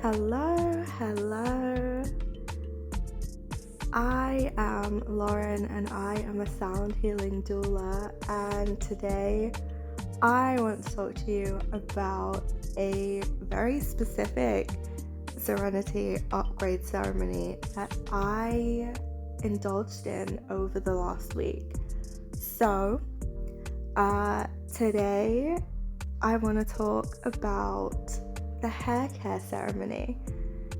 Hello. I am Lauren and I am a sound healing doula, and today I want to talk to you about a very specific serenity upgrade ceremony that I indulged in over the last week. So, today I want to talk about the hair care ceremony.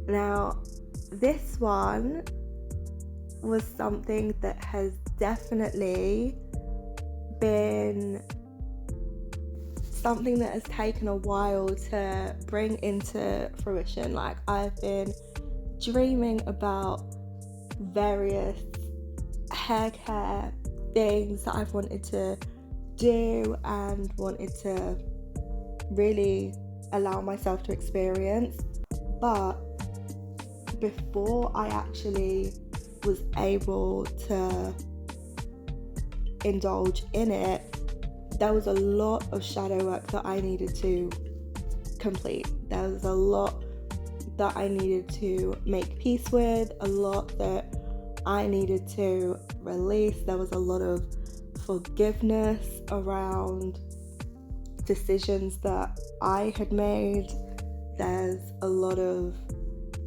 Now, this one was something that has definitely been something that has taken a while to bring into fruition. Like, I've been dreaming about various hair care things that I've wanted to do and wanted to really allow myself to experience, but before I actually was able to indulge in it, there was a lot of shadow work that I needed to complete. There was a lot that I needed to make peace with, a lot that I needed to release. There was a lot of forgiveness around decisions that I had made. There's a lot of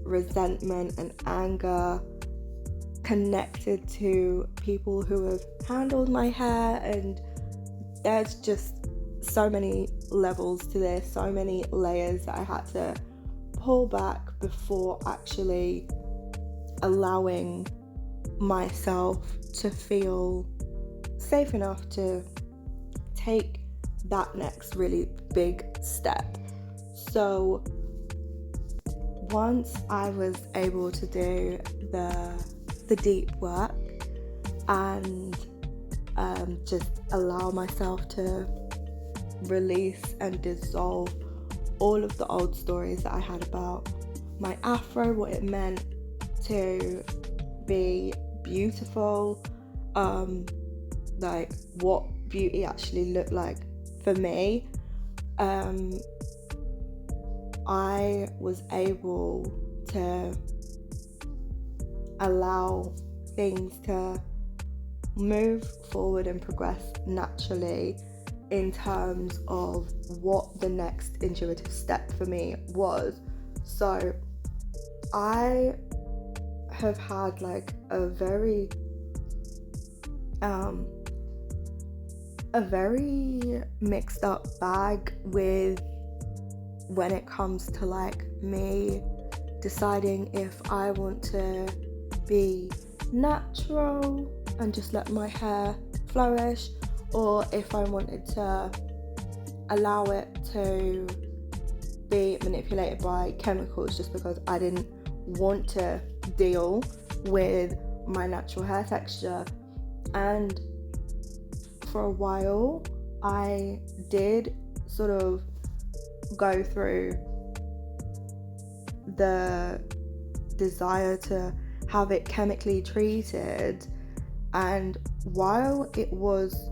resentment and anger connected to people who have handled my hair, and there's just so many levels to this, so many layers that I had to pull back before actually allowing myself to feel safe enough to take that next really big step. So once I was able to do the deep work and just allow myself to release and dissolve all of the old stories that I had about my Afro, what it meant to be beautiful, like what beauty actually looked like for me, I was able to allow things to move forward and progress naturally in terms of what the next intuitive step for me was. So I have had like a very mixed up bag with when it comes to like me deciding if I want to be natural and just let my hair flourish, or if I wanted to allow it to be manipulated by chemicals, just because I didn't want to deal with my natural hair texture. And for a while I did sort of go through the desire to have it chemically treated, and while it was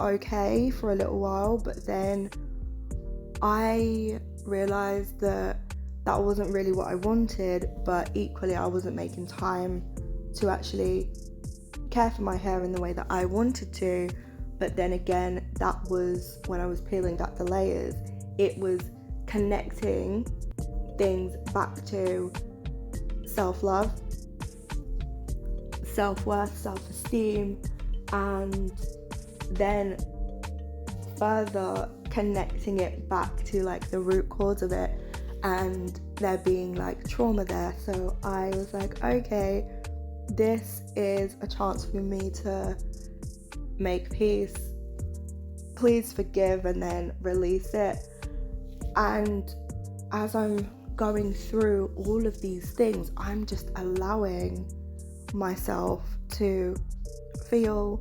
okay for a little while, but then I realized that wasn't really what I wanted, but equally I wasn't making time to actually care for my hair in the way that I wanted to. But then again, that was when I was peeling back the layers. It was connecting things back to self-love, self-worth, self-esteem, and then further connecting it back to like the root cause of it, and there being like trauma there. So I was like, okay, this is a chance for me to make peace, please forgive, and then release it. And as I'm going through all of these things, I'm just allowing myself to feel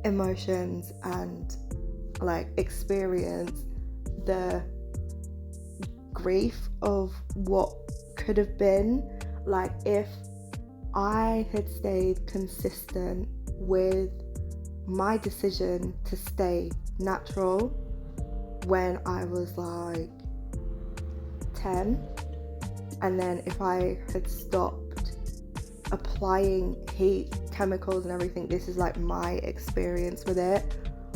emotions and like experience the grief of what could have been. Like, if I had stayed consistent with my decision to stay natural when I was like 10. And then if I had stopped applying heat, chemicals and everything, this is like my experience with it,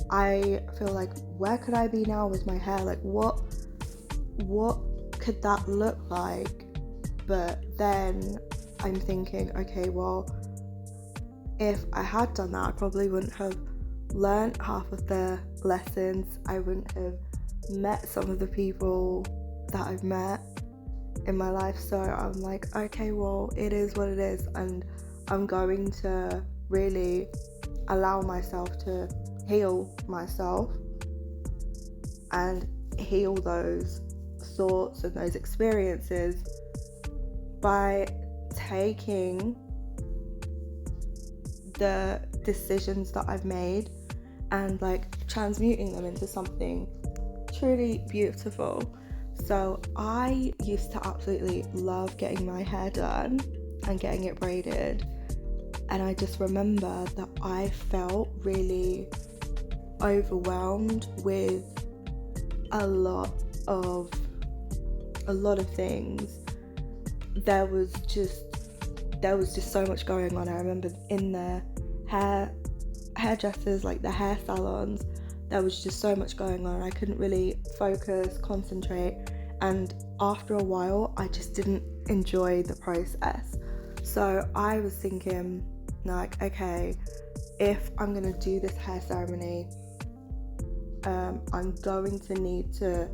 I feel like, where could I be now with my hair? Like what could that look like? But then I'm thinking, okay, well, if I had done that, I probably wouldn't have learned half of the lessons. I wouldn't have met some of the people that I've met in my life. So I'm like, okay, well, it is what it is, and I'm going to really allow myself to heal myself and heal those thoughts and those experiences by taking the decisions that I've made and like transmuting them into something truly beautiful. So I used to absolutely love getting my hair done and getting it braided, and I just remember that I felt really overwhelmed with a lot of things. There was just so much going on. I remember in the hairdressers, like the hair salons, there was just so much going on. I couldn't really focus, concentrate, and after a while I just didn't enjoy the process. So I was thinking, like, okay, if I'm gonna do this hair ceremony, I'm going to need to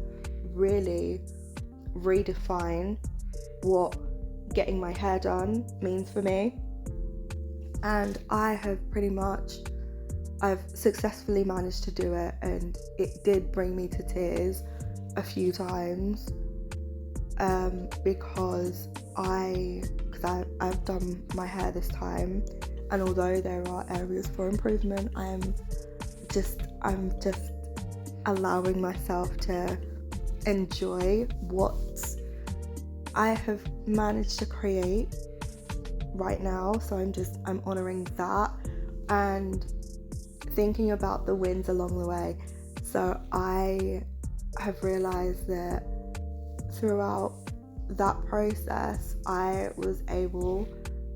really redefine what getting my hair done means for me. And I've successfully managed to do it, and it did bring me to tears a few times, because I've done my hair this time, and although there are areas for improvement, I'm just allowing myself to enjoy what I have managed to create right now. So I'm honoring that and thinking about the wins along the way. So I have realized that throughout that process I was able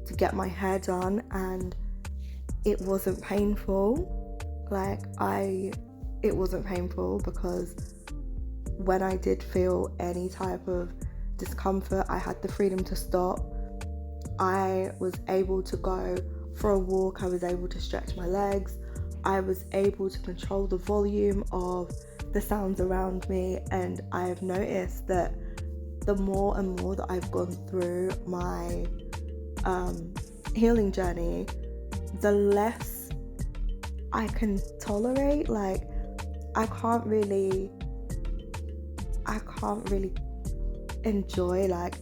to get my hair done, and it wasn't painful. It wasn't painful because when I did feel any type of discomfort, I had the freedom to stop. I was able to go for a walk, I was able to stretch my legs, I was able to control the volume of the sounds around me, and I've noticed that the more and more that I've gone through my healing journey, the less I can tolerate. Like I can't really enjoy like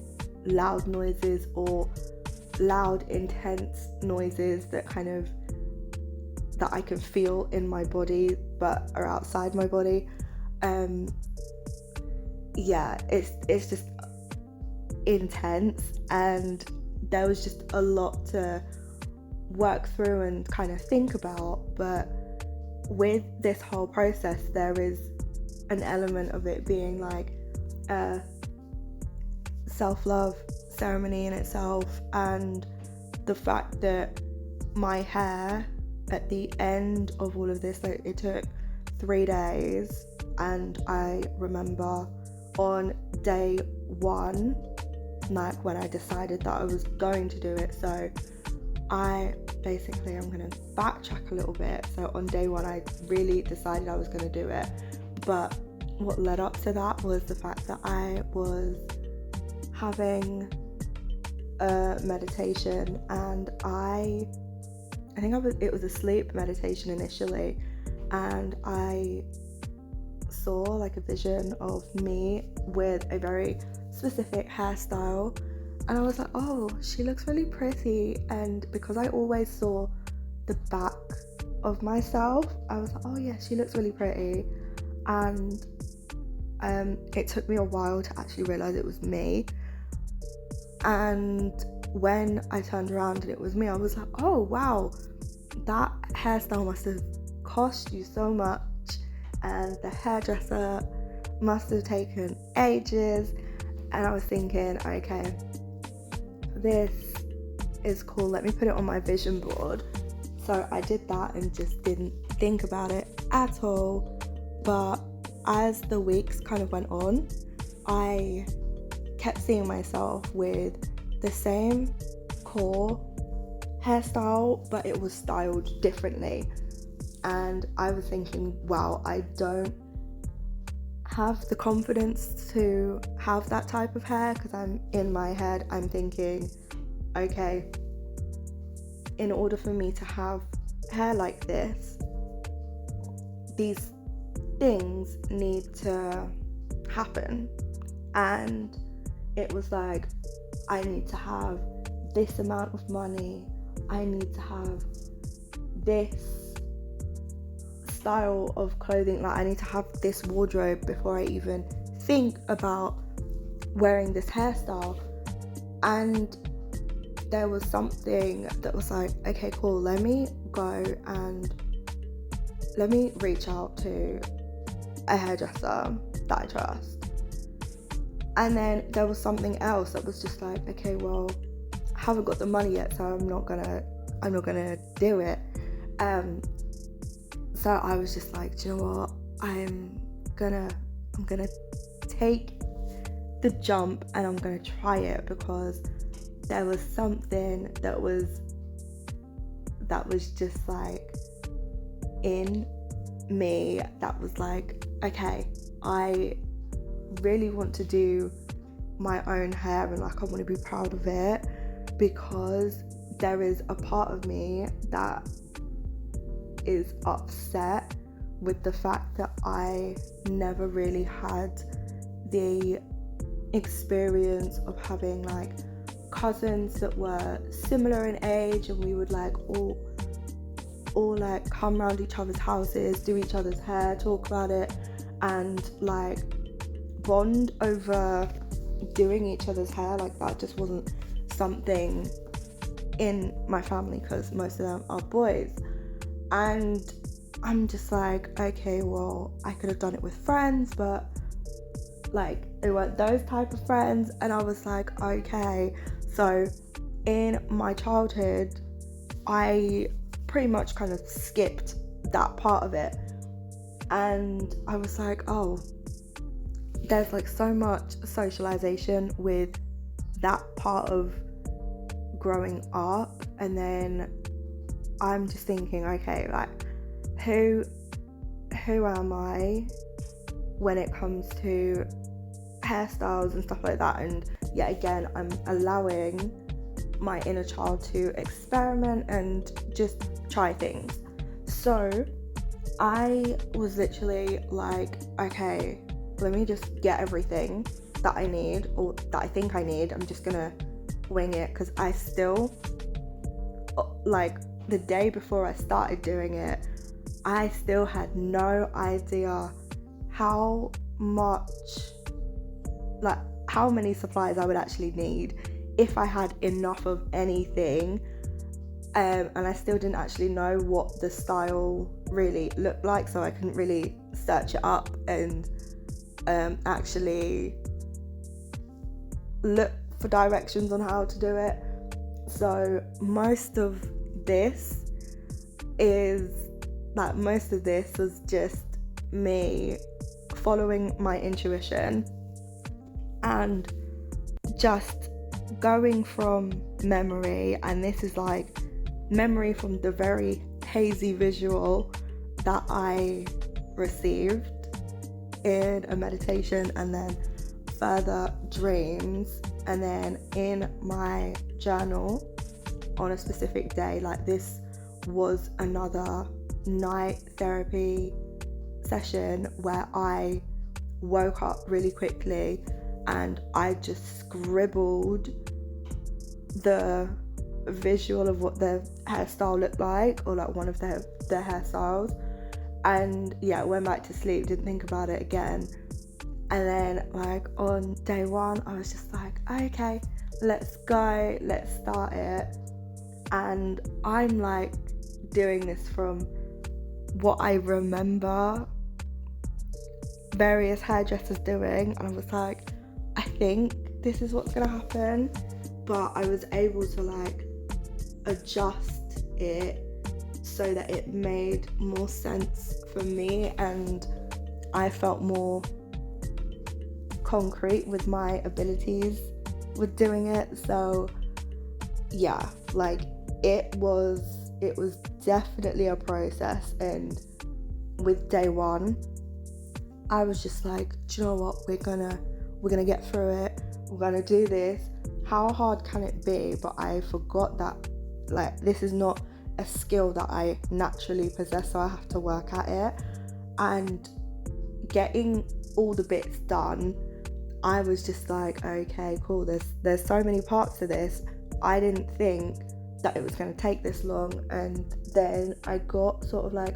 loud noises or loud intense noises that I can feel in my body but are outside my body. It's just intense, and there was just a lot to work through and kind of think about. But with this whole process, there is an element of it being like a self-love ceremony in itself, and the fact that my hair at the end of all of this, like, it took 3 days, and I remember on day 1, like when I decided that I was going to do it, so I'm going to backtrack a little bit. So on day 1 I really decided I was going to do it, but what led up to that was the fact that I was having a meditation, and I think it was a sleep meditation initially, and I saw like a vision of me with a very specific hairstyle, and I was like, oh, she looks really pretty. And because I always saw the back of myself, I was like, oh yeah, she looks really pretty. And it took me a while to actually realize it was me. And when I turned around and it was me, I was like, oh wow, that hairstyle must have cost you so much, and the hairdresser must have taken ages, And I was thinking, okay, this is cool, let me put it on my vision board. So I did that and just didn't think about it at all. But as the weeks kind of went on, I kept seeing myself with the same core hairstyle, but it was styled differently. And I was thinking, wow, I don't have the confidence to have that type of hair, because I'm in my head, I'm thinking, okay, in order for me to have hair like this, these things need to happen. And it was like, I need to have this amount of money, I need to have this style of clothing, like I need to have this wardrobe before I even think about wearing this hairstyle. And there was something that was like, okay, cool, let me go and let me reach out to a hairdresser that I trust. And then there was something else that was just like, okay, well, I haven't got the money yet, so I'm not gonna do it. So I was just like, do you know what? I'm gonna take the jump and I'm gonna try it, because there was something that was just like in me that was like, okay, I really want to do my own hair, and like I want to be proud of it, because there is a part of me that is upset with the fact that I never really had the experience of having like cousins that were similar in age, and we would like all like come around each other's houses, do each other's hair, talk about it, and like bond over doing each other's hair. Like that just wasn't something in my family, because most of them are boys. And I'm just like, okay, well, I could have done it with friends, but like they weren't those type of friends. And I was like, okay. So in my childhood, I pretty much kind of skipped that part of it. And I was like, oh, there's like so much socialization with that part of growing up. And then I'm just thinking, okay, like who am I when it comes to hairstyles and stuff like that? And yet again, I'm allowing my inner child to experiment and just try things. So I was literally like, okay, let me just get everything that I need, or that I think I need. I'm just gonna wing it, because I still, like the day before I started doing it, I still had no idea how many supplies I would actually need, if I had enough of anything. And I still didn't actually know what the style really looked like, so I couldn't really search it up and actually look for directions on how to do it. So most of this was just me following my intuition and just going from memory. And this is like memory from the very hazy visual that I received in a meditation, and then further dreams, and then in my journal on a specific day. Like this was another night therapy session where I woke up really quickly and I just scribbled the visual of what the hairstyle looked like, or like one of their hairstyles. And yeah, went back to sleep, didn't think about it again. And then like on day one, I was just like, okay, let's go, let's start it. And I'm like doing this from what I remember various hairdressers doing, and I was like, I think this is what's gonna happen, but I was able to like adjust it so that it made more sense for me and I felt more concrete with my abilities with doing it. So yeah, like it was definitely a process, and with day one I was just like, do you know what, we're gonna get through it, we're gonna do this, how hard can it be? But I forgot that like this is not a skill that I naturally possess, so I have to work at it. And getting all the bits done, I was just like, okay, cool, there's so many parts to this. I didn't think that it was going to take this long. And then I got sort of like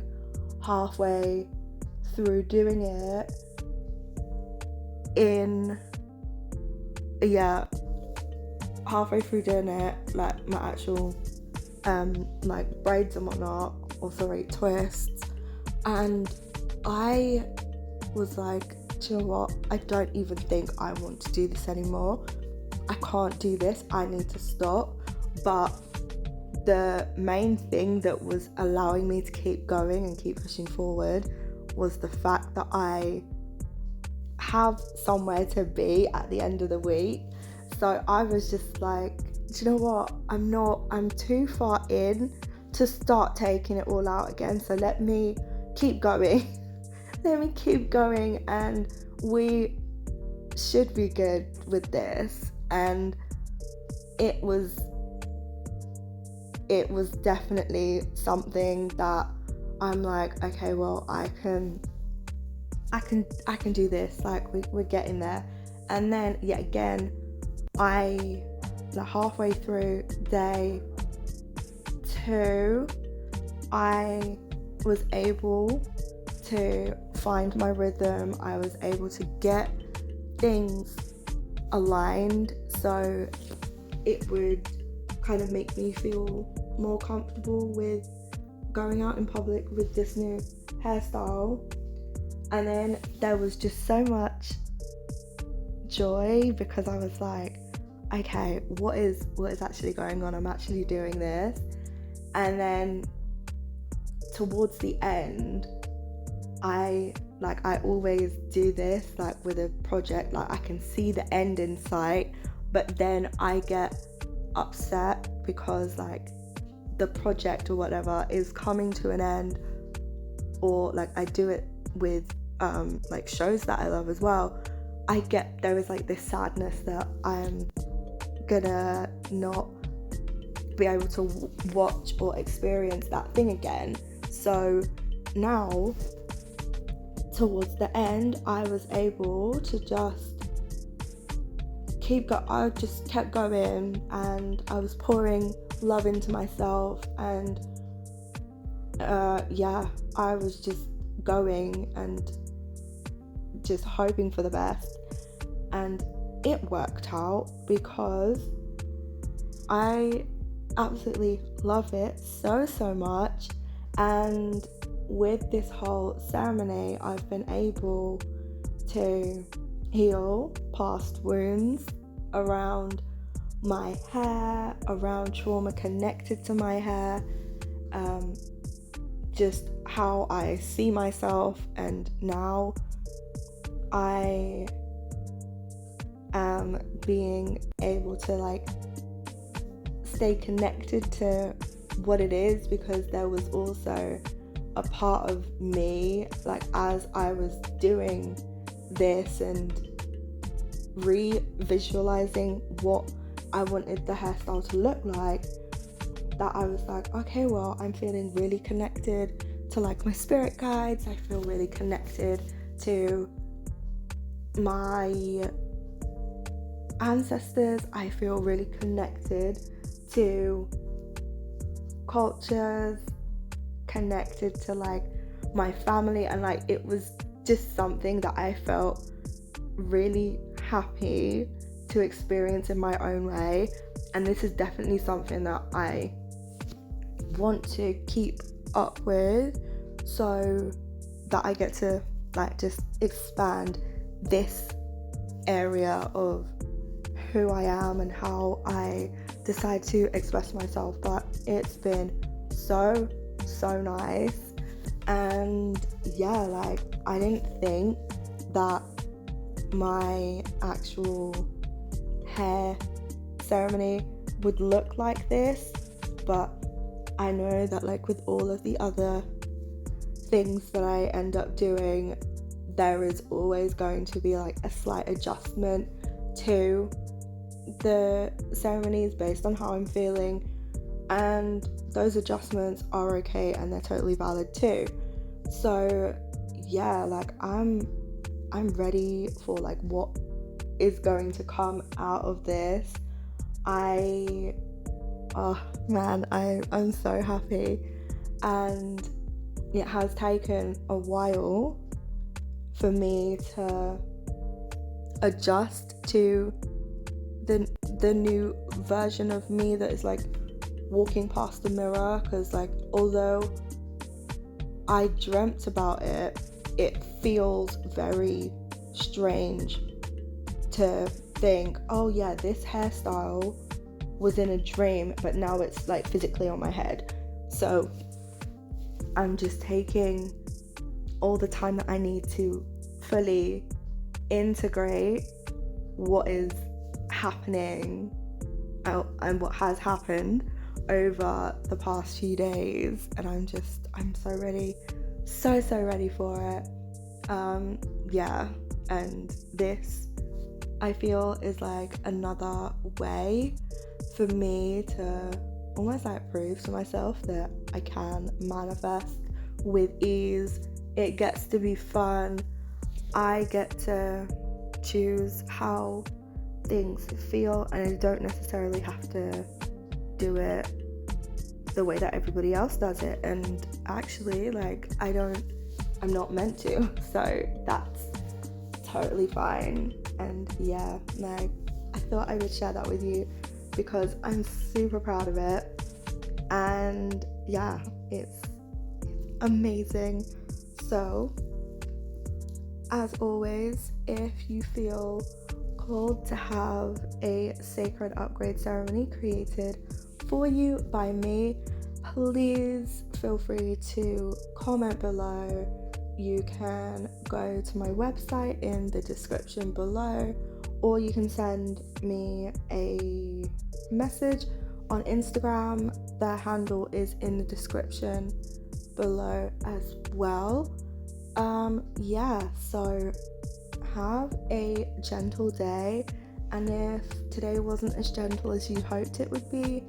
halfway through doing it halfway through doing it, like my actual like braids and whatnot, or sorry, twists, and I was like, do you know what, I don't even think I want to do this anymore. I can't do this, I need to stop. But the main thing that was allowing me to keep going and keep pushing forward was the fact that I have somewhere to be at the end of the week. So I was just like, do you know what, I'm too far in to start taking it all out again, so let me keep going. Let me keep going, and we should be good with this. And it was definitely something that I'm like, okay, well, I can do this, like we're getting there. And then yet again, I like halfway through day 2, I was able to find my rhythm. I was able to get things aligned so it would kind of make me feel more comfortable with going out in public with this new hairstyle. And then there was just so much joy because I was like, okay, what is actually going on? I'm actually doing this. And then towards the end, I always do this, like with a project, like I can see the end in sight, but then I get upset because like the project or whatever is coming to an end. Or like I do it with like shows that I love as well. There is like this sadness that I'm gonna not be able to watch or experience that thing again. So now towards the end, I was able to just I just kept going, and I was pouring love into myself, and I was just going and just hoping for the best. And it worked out because I absolutely love it so much. And with this whole ceremony, I've been able to heal past wounds around my hair, around trauma connected to my hair, just how I see myself. And now I am being able to like stay connected to what it is, because there was also a part of me, like as I was doing this and re-visualizing what I wanted the hairstyle to look like, that I was like, okay, well, I'm feeling really connected to like my spirit guides. I feel really connected to my ancestors. I feel really connected to cultures, connected to like my family, and like it was just something that I felt really happy to experience in my own way. And this is definitely something that I want to keep up with, so that I get to like just expand this area of who I am and how I decide to express myself, but it's been so nice. And yeah, like, I didn't think that my actual hair ceremony would look like this, but I know that, like, with all of the other things that I end up doing, there is always going to be like a slight adjustment to the ceremonies based on how I'm feeling, and those adjustments are okay and they're totally valid too. So yeah, like, I'm ready for like what is going to come out of this. Oh man, I'm so happy. And it has taken a while for me to adjust to the new version of me that is like walking past the mirror, because like, although I dreamt about it, it feels very strange to think, oh yeah, this hairstyle was in a dream, but now it's like physically on my head. So I'm just taking all the time that I need to fully integrate what is happening and what has happened over the past few days, and I'm so ready, so ready for it. Yeah, and this, I feel, is like another way for me to almost like prove to myself that I can manifest with ease. It gets to be fun. I get to choose how things feel, and I don't necessarily have to do it the way that everybody else does it. And actually, like, I'm not meant to, so that's totally fine. And yeah, like, I thought I would share that with you because I'm super proud of it. And yeah, it's amazing. So as always, if you feel called to have a sacred upgrade ceremony created for you by me, please feel free to comment below. You can go to my website in the description below, or you can send me a message on Instagram. Their handle is in the description below as well. Yeah, so have a gentle day, and if today wasn't as gentle as you hoped it would be,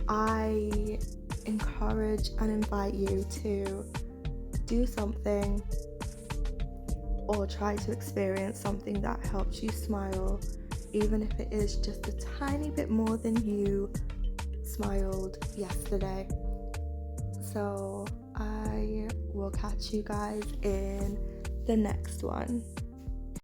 I encourage and invite you to do something or try to experience something that helps you smile, even if it is just a tiny bit more than you smiled yesterday. So I will catch you guys in the next one.